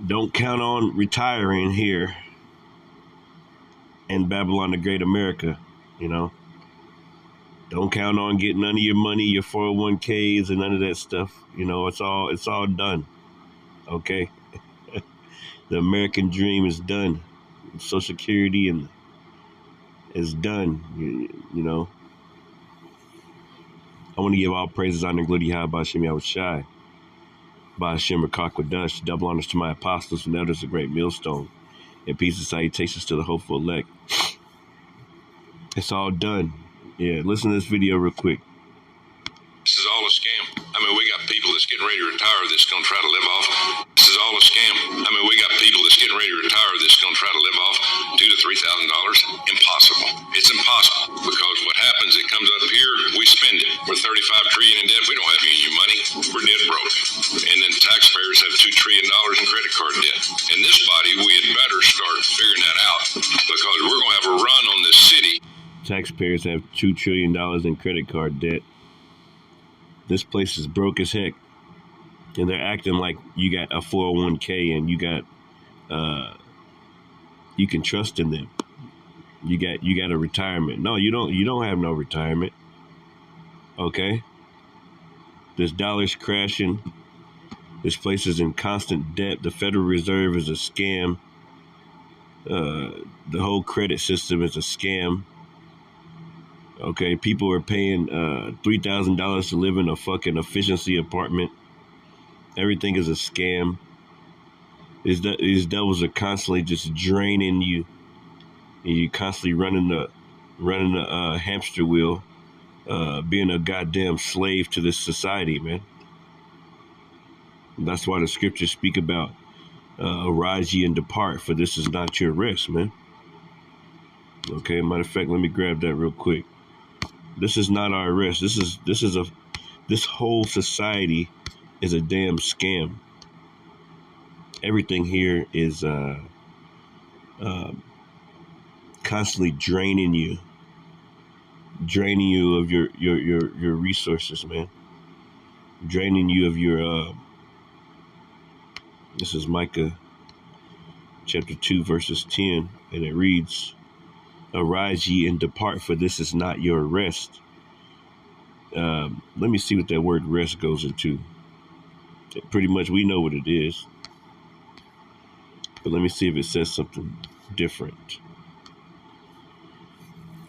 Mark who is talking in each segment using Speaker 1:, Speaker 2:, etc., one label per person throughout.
Speaker 1: Don't count on retiring here in Babylon the Great America, you know. Don't count on getting none of your money, your 401ks and none of that stuff. You know, it's all done. Okay. The American dream is done. Social Security and is done. You know. I want to give all praises, honor, and glory to Yahweh Bashim Yahushai. Bashim Rakakwadash, double honors to my apostles and elders, a great millstone. And peace and salutations to the hopeful elect. It's all done. Yeah, listen to this video real quick.
Speaker 2: This is all a scam. I mean, we got people that's getting ready to retire that's going to try to live off. This is all a scam. I mean, we got people that's getting ready to retire that's going to try to live off $2,000 to $3,000. Impossible. It's impossible because what happens, it comes up here, we spend it. We're $35 trillion in debt. We don't have any money. We're dead broke. And then taxpayers have $2 trillion in credit card debt. In this body, we had better start figuring that out because we're going to have a run on this city.
Speaker 1: Taxpayers have $2 trillion in credit card debt. This place is broke as heck, and they're acting like you got a 401k and you can trust in them. You got a retirement. No, you don't. You don't have no retirement. Okay. This dollar's crashing. This place is in constant debt. The Federal Reserve is a scam. The whole credit system is a scam. Okay, people are paying $3,000 to live in a fucking efficiency apartment. Everything is a scam. These devils are constantly just draining you, and you constantly running the hamster wheel, being a goddamn slave to this society, man. And that's why the scriptures speak about arise ye and depart, for this is not your rest, man. Okay, matter of fact, let me grab that real quick. This is not our rest. This whole society is a damn scam. Everything here is constantly draining you of your resources, man. Draining you of your. This is Micah chapter 2 verses 10, and it reads, arise ye and depart, for this is not your rest. Let me see what that word rest goes into. Pretty much we know what it is. But let me see if it says something different.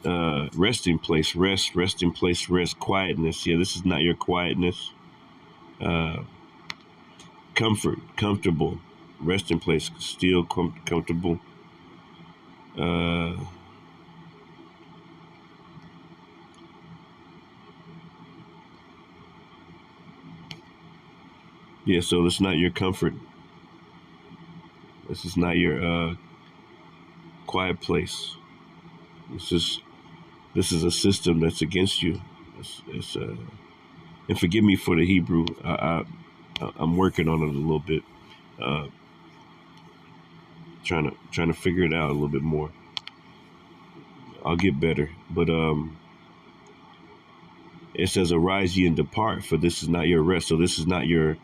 Speaker 1: Resting place, rest, resting place, rest, quietness. Yeah, this is not your quietness. Comfort, comfortable. Resting place, still comfortable. Yeah, so this is not your comfort. This is not your quiet place. This is a system that's against you. And forgive me for the Hebrew. I'm working on it a little bit. Trying to figure it out a little bit more. I'll get better. But it says, arise ye and depart, for this is not your rest. So this is not your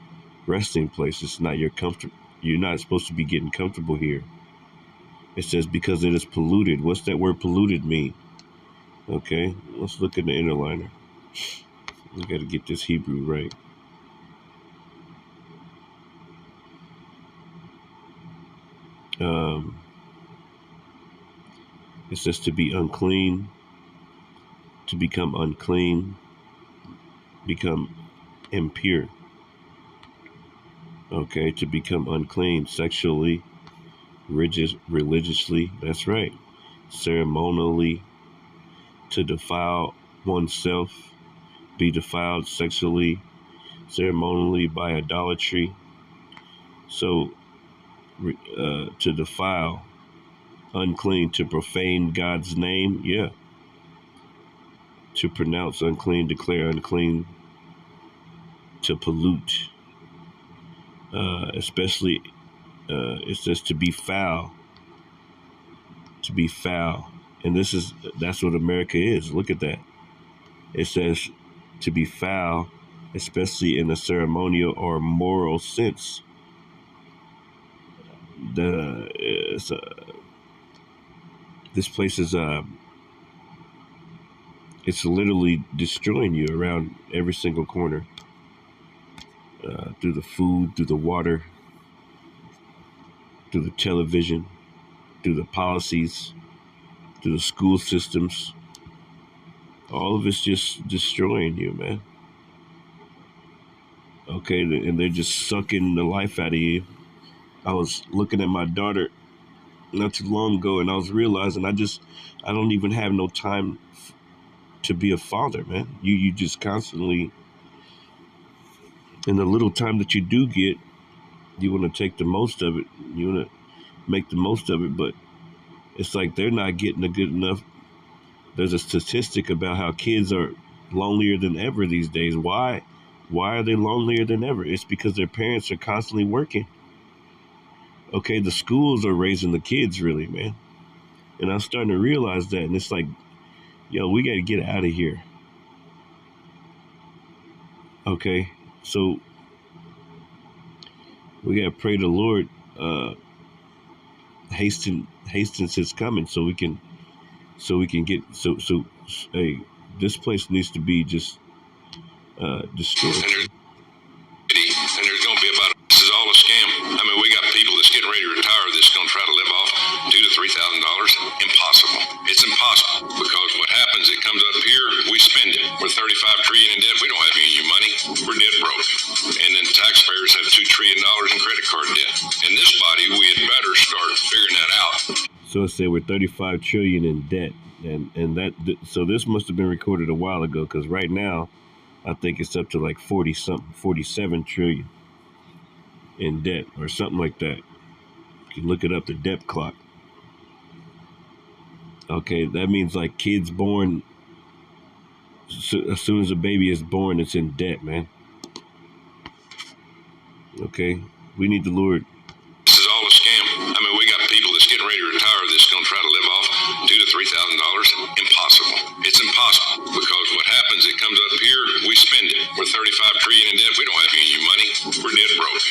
Speaker 1: resting place. It's not your comfort. You're not supposed to be getting comfortable here. It says, because it is polluted. What's that word polluted mean? Okay, let's look at the interliner. We got to get this Hebrew right. It says to be unclean, to become unclean, become impure. Okay, to become unclean sexually, religiously, that's right, ceremonially, to defile oneself, be defiled sexually, ceremonially by idolatry. So, to defile, unclean, to profane God's name, yeah. To pronounce unclean, declare unclean, to pollute. Especially, it says to be foul. To be foul. And that's what America is. Look at that. It says to be foul, especially in a ceremonial or moral sense. It's, this place is it's literally destroying you around every single corner, through the food, through the water, through the television, through the policies, through the school systems. All of it's just destroying you, man. Okay, and they're just sucking the life out of you. I was looking at my daughter not too long ago, and I was realizing I don't even have no time to be a father, man. You just constantly, in the little time that you do get, you want to take the most of it. You want to make the most of it, but it's like they're not getting a good enough. There's a statistic about how kids are lonelier than ever these days. Why? Why are they lonelier than ever? It's because their parents are constantly working. Okay, the schools are raising the kids, really, man. And I'm starting to realize that, and it's like, yo, we got to get out of here. Okay, so we got to pray the Lord hastens his coming, so we can get hey, this place needs to be just destroyed.
Speaker 2: And there's going to be about, this is all a scam. I mean, we got people that's getting ready to retire that's going to try to live off $2,000 to $3,000. Impossible. It's impossible, because what happens, it comes up here, we spend it. We're 35 trillion in debt. We don't have any money. We're dead broke. And then taxpayers have $2 trillion in credit card debt. In this body, we had better start figuring that out.
Speaker 1: So it said we're 35 trillion in debt, and that, so this must have been recorded a while ago, because right now I think it's up to like 40 something, 47 trillion in debt or something like that. You can look it up, the debt clock. Okay, that means like kids born, as soon as a baby is born, it's in debt, man. Okay, we need the Lord.
Speaker 2: This is all a scam. I mean, we got people that's getting ready to retire that's going to try to live off $2,000 to $3,000. Impossible. It's impossible, because what happens, it comes up here, we spend it. We're 35 trillion in debt. We don't have any money. We're dead broke.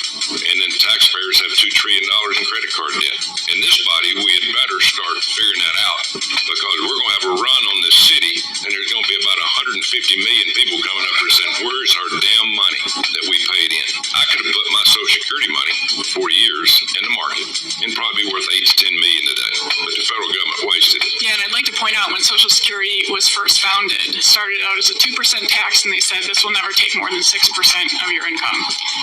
Speaker 2: And then taxpayers have $2 trillion in credit card debt. In this body, we had better start figuring that out, because we're going to have a run on this city, and there's going to be about 150 million people coming up here saying, where's our damn money that we paid in? I could have put my Social Security money for 40 years in the market and probably be worth 8 to 10 million today, but the federal government wasted it.
Speaker 3: Yeah, and I'd like to point out, when Social Security was first founded, it started out as a 2% tax, and they said this will never take more than 6% of your income.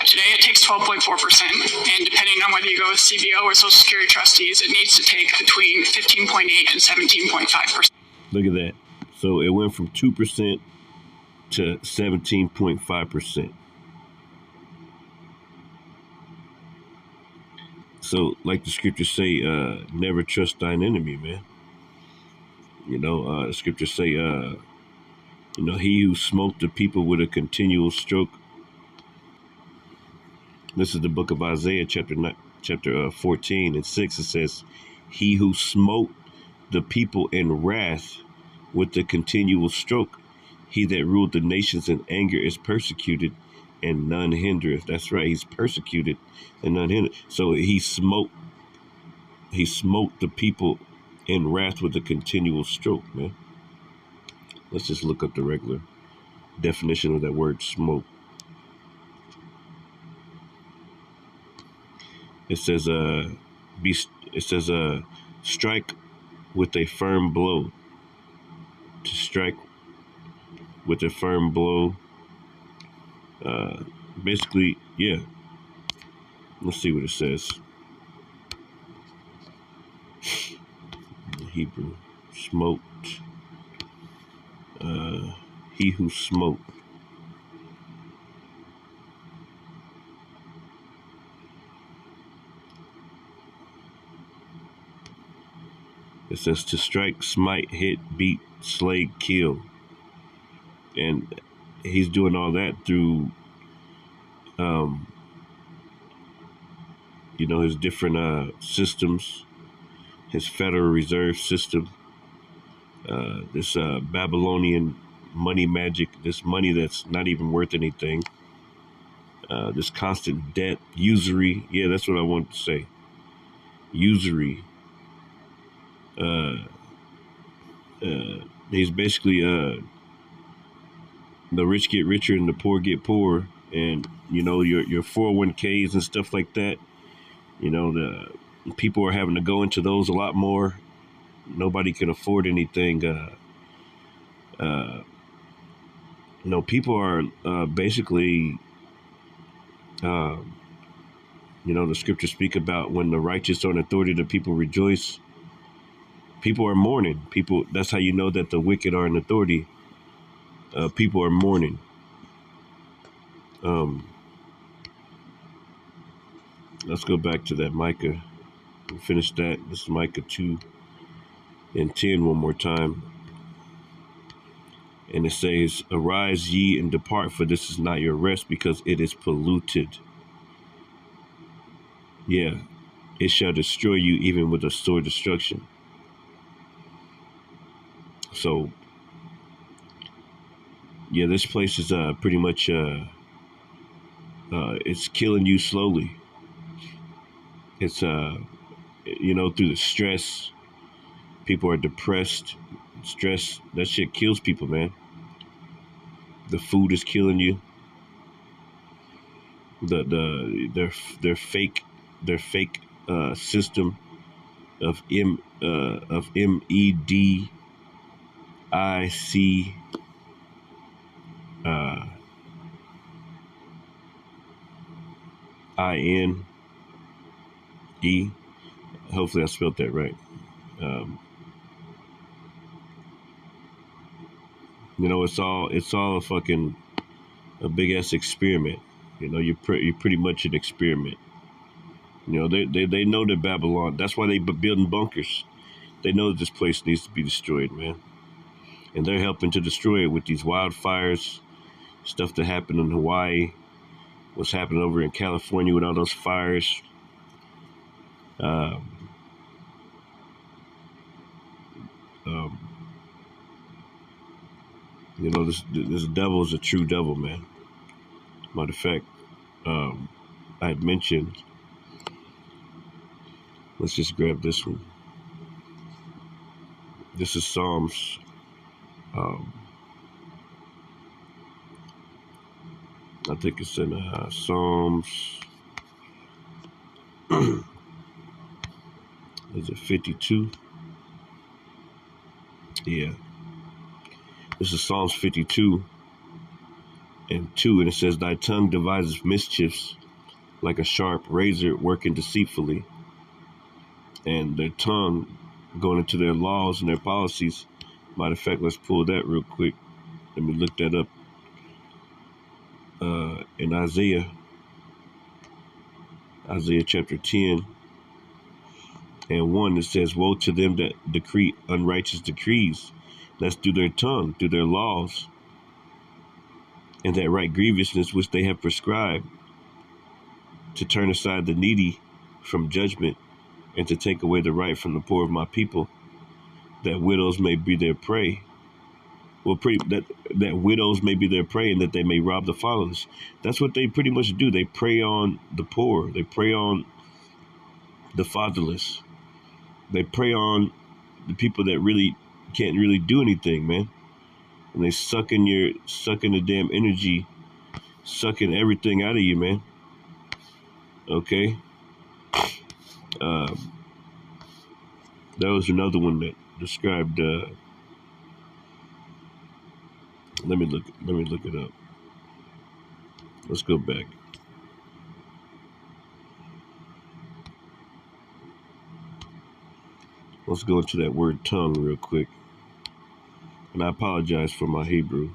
Speaker 3: Today it takes 12.4%, and depending on whether you go with CBO or Social Security trustees, it needs to take between 15.8 and 17.5%.
Speaker 1: Look at that. So it went from 2% to 17.5%. So, like the scriptures say, never trust thine enemy, man. You know, scriptures say, he who smote the people with a continual stroke. This is the book of Isaiah, chapter 14 and 6. It says, he who smote the people in wrath with the continual stroke, he that ruled the nations in anger is persecuted, and none hindereth. That's right, he's persecuted and none hindered. So he smote the people in wrath with a continual stroke, man. Let's just look up the regular definition of that word, smote. It says strike with a firm blow. To strike with a firm blow. Basically, yeah. Let's see what it says. Hebrew, smote. He who smote. It says to strike, smite, hit, beat, slay, kill. And he's doing all that through, his different systems, his Federal Reserve System, this Babylonian money magic, this money that's not even worth anything, this constant debt, usury. Yeah, that's what I wanted to say. Usury. He's basically the rich get richer and the poor get poorer, and your 401ks and stuff like that. The people are having to go into those a lot more. Nobody can afford anything. People are basically, the scriptures speak about when the righteous are in authority, the people rejoice. People are mourning. That's how you know that the wicked are in authority. People are mourning. Let's go back to that Micah and finish that. This is Micah 2 and 10 one more time. And it says, "Arise ye and depart, for this is not your rest, because it is polluted. Yeah, it shall destroy you even with a sore destruction." So, yeah, this place is pretty much it's killing you slowly. It's through the stress. People are depressed. Stress, that shit kills people, man. The food is killing you. Their fake system of MEDIC INE. Hopefully I spelled that right. It's all a big ass experiment. You're pretty much an experiment. They know that Babylon. That's why they building bunkers. They know that this place needs to be destroyed, man. And they're helping to destroy it with these wildfires, stuff that happened in Hawaii, what's happening over in California with all those fires. This devil is a true devil, man. Matter of fact, I had mentioned. Let's just grab this one. This is Psalms. I think it's in Psalms. Is it 52? Yeah. This is Psalms 52 and 2, and it says, "Thy tongue devises mischiefs like a sharp razor working deceitfully." And their tongue going into their laws and their policies. Matter of fact, let's pull that real quick. Let me look that up. In Isaiah chapter 10 and 1, it says, "Woe to them that decree unrighteous decrees." That's through their tongue, through their laws, and that right grievousness which they have prescribed, to turn aside the needy from judgment, and to take away the right from the poor of my people, that widows may be their prey. Well, that widows may be their prey, and that they may rob the fatherless. That's what they pretty much do. They prey on the poor. They prey on the fatherless. They prey on the people that really can't really do anything, man. And they sucking the damn energy, sucking everything out of you, man. Okay. That was another one that described. Let me look it up. Let's go back. Let's go into that word tongue real quick. And I apologize for my Hebrew.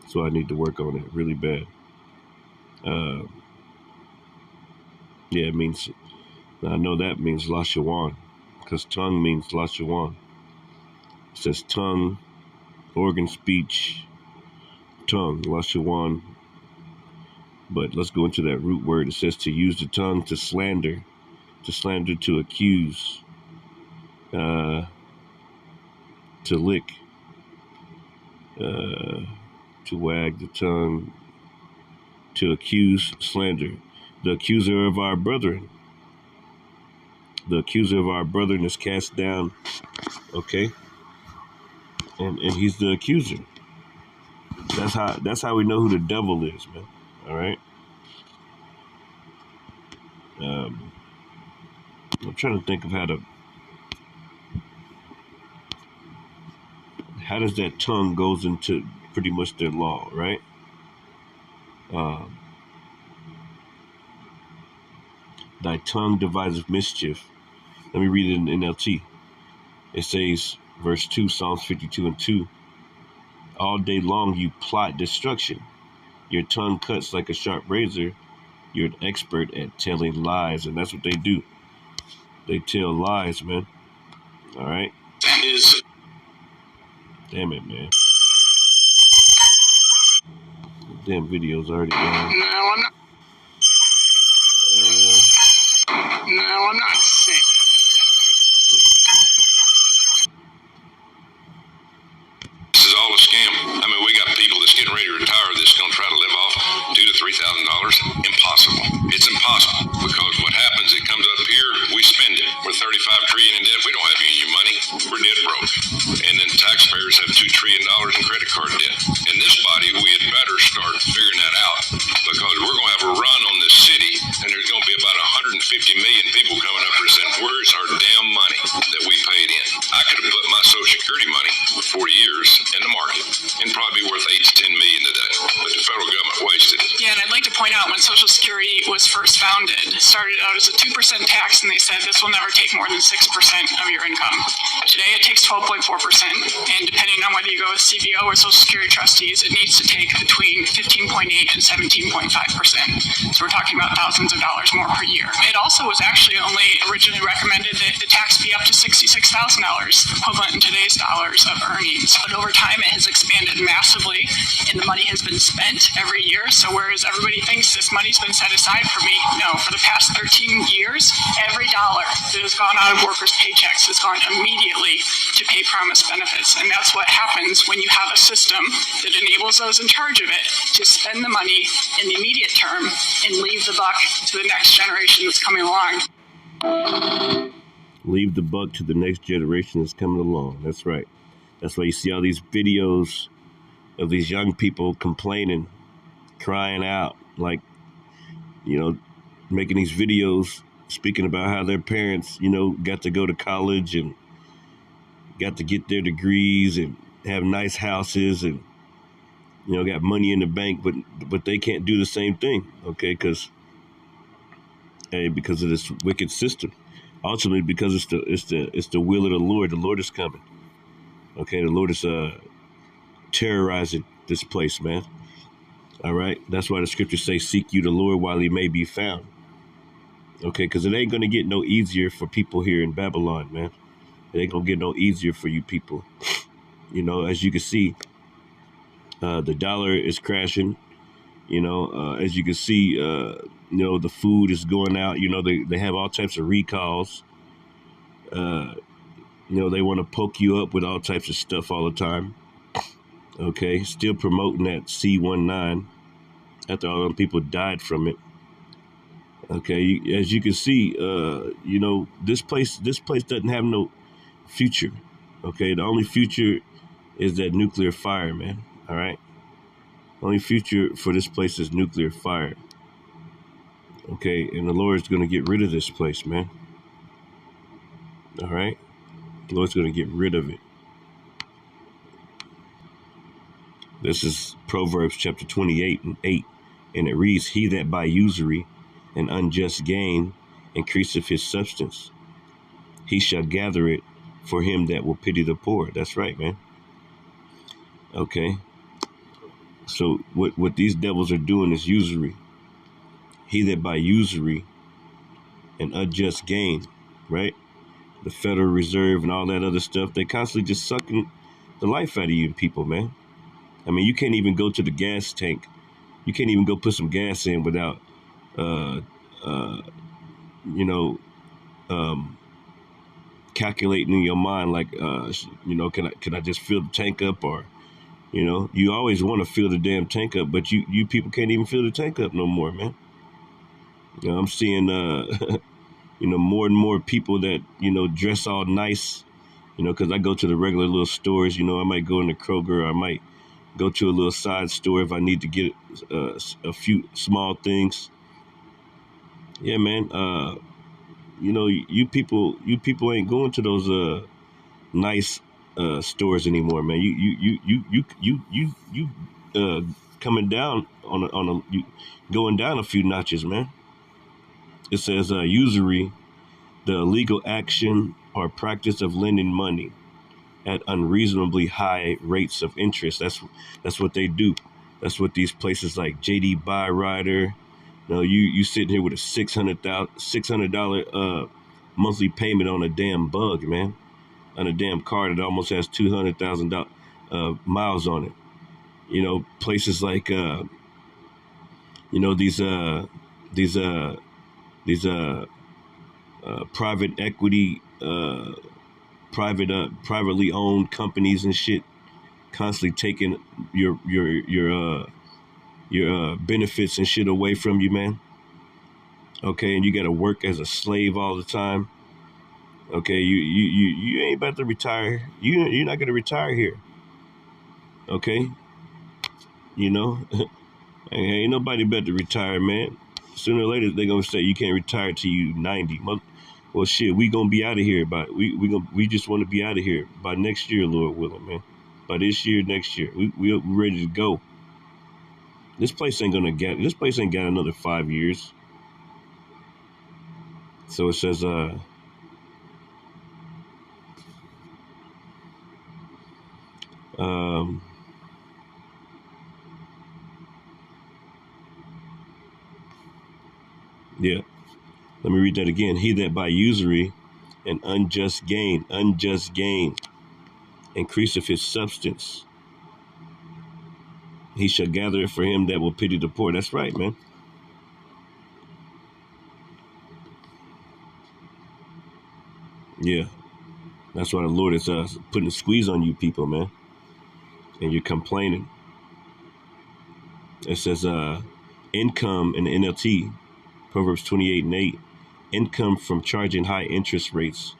Speaker 1: So I need to work on it really bad. Yeah, it means, I know that means Lashawan, because tongue means Lashawan. It says tongue, organ, speech, tongue, Lashawan. But let's go into that root word. It says to use the tongue to slander, to accuse, to lick, to wag the tongue, to accuse, slander, the accuser of our brethren. The accuser of our brethren is cast down. Okay, and he's the accuser. That's how we know who the devil is, man. All right. I'm trying to think of how does that tongue goes into pretty much their law, right? Thy tongue deviseth mischief. Let me read it in NLT. It says, verse 2, Psalms 52 and 2. All day long you plot destruction. Your tongue cuts like a sharp razor. You're an expert at telling lies, and that's what they do. They tell lies, man. All right?
Speaker 2: That is.
Speaker 1: Damn it, man. Damn video's already gone.
Speaker 3: No, I'm not. No, I'm not saying.
Speaker 2: This is all a scam. I mean, we got people that's getting ready to retire that's going to try to live off $2,000 to $3,000. Impossible. It's impossible because what happens? It comes up here, we spend it. We're 35 trillion in debt. We don't have any money. We're dead broke. And then taxpayers have $2 trillion in credit card debt. In this body, we had better start figuring that out because we're going to have a run on this city, and there's going to be about 150 million people coming up here saying, "Where's our damn money that we paid in?" I could have put my Social Security money for 40 years in the market and probably be worth 8 to 10 million today, but the federal government wasted it.
Speaker 3: Yeah, and I'd like to point out when Social Security was first founded, it started out as a 2% tax, and they said this will never take more than 6% of your income. Today it takes 12.4%, and depending on whether you go with CBO or Social Security trustees, it needs to take between 15.8 and 17.5%. So we're talking about thousands of dollars more per year. It also was actually only originally recommended that the tax be up to $66,000, equivalent in today's dollars of earnings. But over time it has expanded massively, and the money has been spent every year. So whereas everybody thinks this money's been set aside for me, no, for the past 13 years, every dollar that has gone out of workers' paychecks has gone immediately to pay promised benefits. And that's what happens when you have a system that enables those in charge of it to spend the money in the immediate term and leave the buck to the next generation that's coming along.
Speaker 1: Leave the buck to the next generation that's coming along. That's right. That's why you see all these videos of these young people complaining, crying out, like, making these videos speaking about how their parents, got to go to college and got to get their degrees and have nice houses and, got money in the bank, but they can't do the same thing, okay? Because of this wicked system. Ultimately, because it's the will of the Lord. The Lord is coming. Okay, the Lord is terrorizing this place, man. All right, that's why the scriptures say, "Seek you the Lord while He may be found." Okay, because it ain't gonna get no easier for people here in Babylon, man. It ain't gonna get no easier for you people. As you can see, the dollar is crashing. As you can see, the food is going out. They have all types of recalls. They want to poke you up with all types of stuff all the time. Okay, still promoting that C19 after all them people died from it. Okay, as you can see, this place doesn't have no future. Okay, the only future is that nuclear fire, man. All right, only future for this place is nuclear fire. Okay, and the Lord's going to get rid of this place, man. All right, the Lord's going to get rid of it. This is Proverbs chapter 28 and 8, and it reads, "He that by usury and unjust gain increaseth his substance, he shall gather it for him that will pity the poor." That's right, man. Okay. So what these devils are doing is usury. He that by usury and unjust gain, right? The Federal Reserve and all that other stuff, they constantly just sucking the life out of you people, man. I mean, you can't even go to the gas tank. You can't even go put some gas in without, calculating in your mind, like, can I just fill the tank up? Or, you always want to fill the damn tank up, but you people can't even fill the tank up no more, man. I'm seeing, more and more people that, dress all nice, because I go to the regular little stores, I might go in the Kroger, or I might go to a little side store if I need to get a few small things. Yeah, man. You people ain't going to those nice stores anymore, man. You coming down you going down a few notches, man. It says usury, the illegal action or practice of lending money at unreasonably high rates of interest. That's what they do. That's what these places like JD Byrider. You sitting here with a $600 monthly payment on a damn bug, man, on a damn car that almost has 200,000 miles on it. Places like these private equity, privately owned companies and shit, constantly taking your benefits and shit away from you, man. Okay, and you got to work as a slave all the time. Okay, you ain't about to retire. You're not gonna retire here. Okay, you know, ain't nobody about to retire, man. Sooner or later they gonna say you can't retire till you 90. Well, shit, we gonna be out of here we just want to be out of here by next year, Lord willing, man. By this year, next year, we ready to go. This place ain't got another 5 years. So it says, yeah. Let me read that again. He that by usury and unjust gain, increaseth his substance, he shall gather it for him that will pity the poor. That's right, man. Yeah. That's why the Lord is putting a squeeze on you people, man. And you're complaining. It says, income in the NLT, Proverbs 28:8, income from charging high interest rates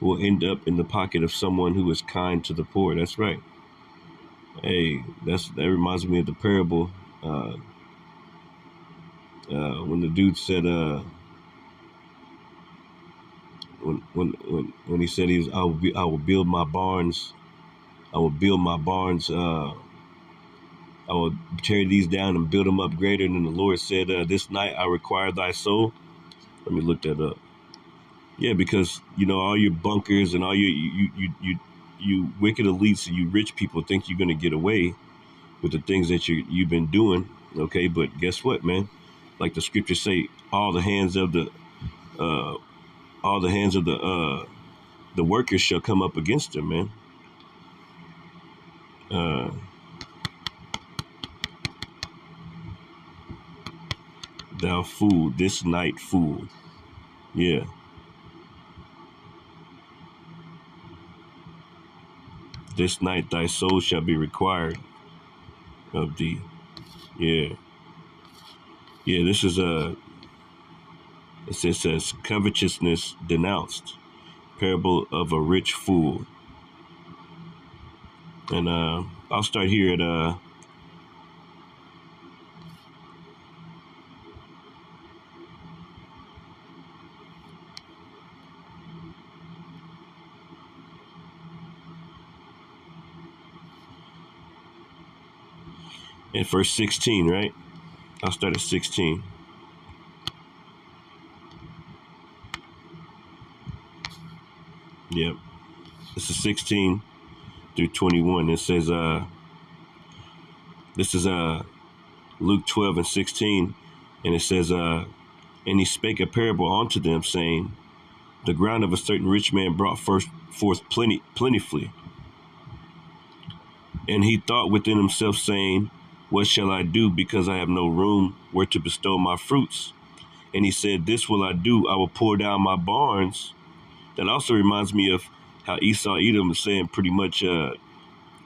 Speaker 1: will end up in the pocket of someone who is kind to the poor. That's right. Hey, that reminds me of the parable when the dude said, when he said I will build my barns, I will tear these down and build them up greater. And then the Lord said, this night I require thy soul. Let me look that up. Yeah, because all your bunkers and all you wicked elites and you rich people think you're gonna get away with the things that you've been doing. Okay, but guess what, man? Like the scriptures say, all the hands of the workers shall come up against them, man. Thou fool, this night fool. Yeah. This night thy soul shall be required of thee. Yeah. Yeah, this is it says covetousness denounced. Parable of a rich fool. And I'll start here at in verse 16, right? I'll start at 16. Yep. This is 16 through 21. It says, this is Luke 12:16, and it says, and he spake a parable unto them, saying, the ground of a certain rich man brought forth plentifully. And he thought within himself, saying, what shall I do, because I have no room where to bestow my fruits? And he said, this will I do, I will pour down my barns. That also reminds me of how Esau Edom is saying pretty much, we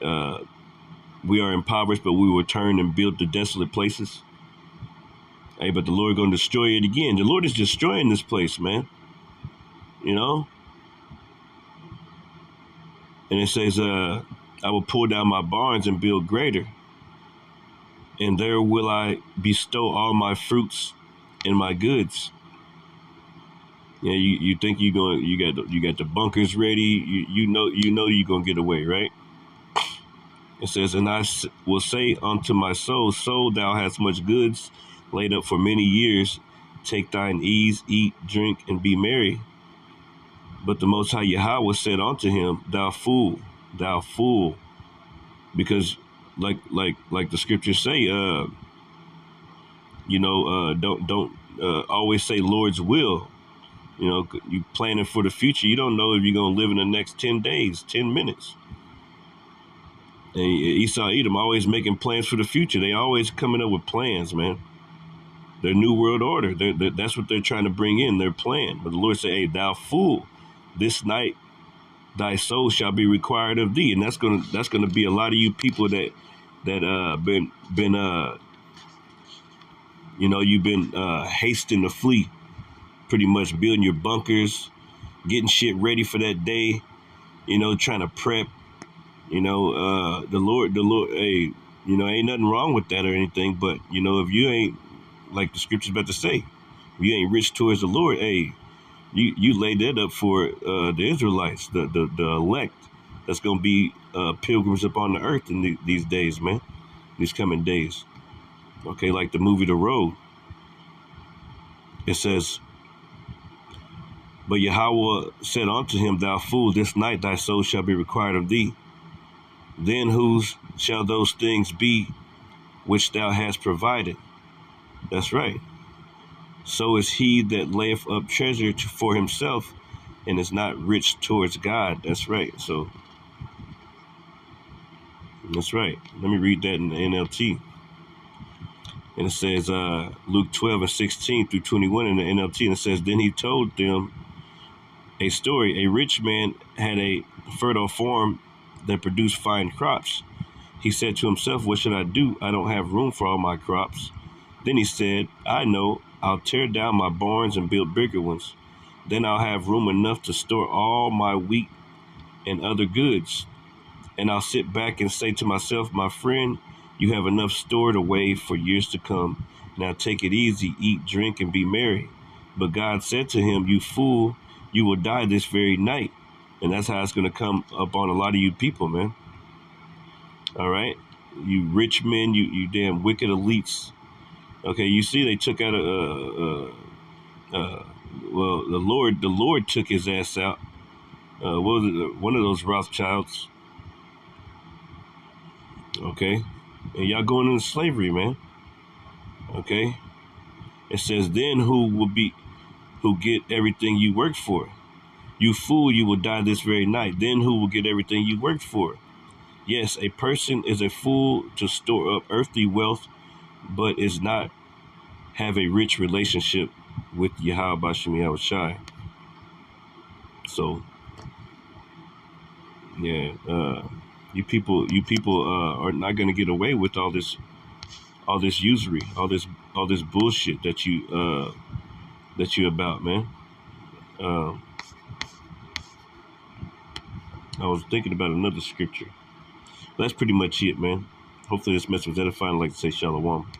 Speaker 1: are impoverished, but we will turn and build the desolate places. Hey, but the Lord gonna destroy it again. The Lord is destroying this place, man. You know? And it says, I will pull down my barns and build greater, and there will I bestow all my fruits and my goods. Yeah, you think you got the bunkers ready. You know you're gonna get away, right? It says, and I will say unto my soul, soul, thou hast much goods laid up for many years. Take thine ease, eat, drink, and be merry. But the Most High Yahweh said unto him, thou fool, because like the scriptures say, don't always say Lord's will. You know, you planning for the future. You don't know if you're gonna live in the next 10 days, 10 minutes. And Esau, Edom always making plans for the future. They always coming up with plans, man. Their new world order. That's what they're trying to bring in, their plan. But the Lord said, hey, thou fool, this night thy soul shall be required of thee. And that's gonna be a lot of you people that been you've been hasting to flee, pretty much building your bunkers, getting shit ready for that day, trying to prep. The Lord, hey, ain't nothing wrong with that or anything, but if you ain't, like the scripture's about to say, if you ain't rich towards the Lord, hey, you lay that up for the Israelites, the elect that's gonna be pilgrims upon the earth in these days, man, these coming days. Okay, like the movie The Road. It says, but Yahweh said unto him, thou fool, this night thy soul shall be required of thee. Then whose shall those things be which thou hast provided? That's right. So is he that layeth up treasure for himself and is not rich towards God. That's right. So that's right. Let me read that in the NLT. And it says Luke 12:16 through 21 in the NLT. And it says, then he told them a story. A rich man had a fertile farm that produced fine crops. He said to himself, what should I do? I don't have room for all my crops. Then he said, I know, I'll tear down my barns and build bigger ones. Then I'll have room enough to store all my wheat and other goods. And I'll sit back and say to myself, my friend, you have enough stored away for years to come. Now take it easy, eat, drink, and be merry. But God said to him, you fool, you will die this very night. And that's how it's going to come up on a lot of you people, man. All right? You rich men, you damn wicked elites. Okay, you see they took out the Lord took his ass out. What was it? One of those Rothschilds. Okay, and y'all going into slavery, man. Okay, it says then who get everything you worked for? You fool, you will die this very night. Then who will get everything you worked for? Yes, a person is a fool to store up earthly wealth, but is not have a rich relationship with Yahweh Bashem Yahushai. So, yeah, you people are not going to get away with all this usury, all this bullshit that you about, man. I was thinking about another scripture. That's pretty much it, man. Hopefully this message was edifying. I'd like to say shalom.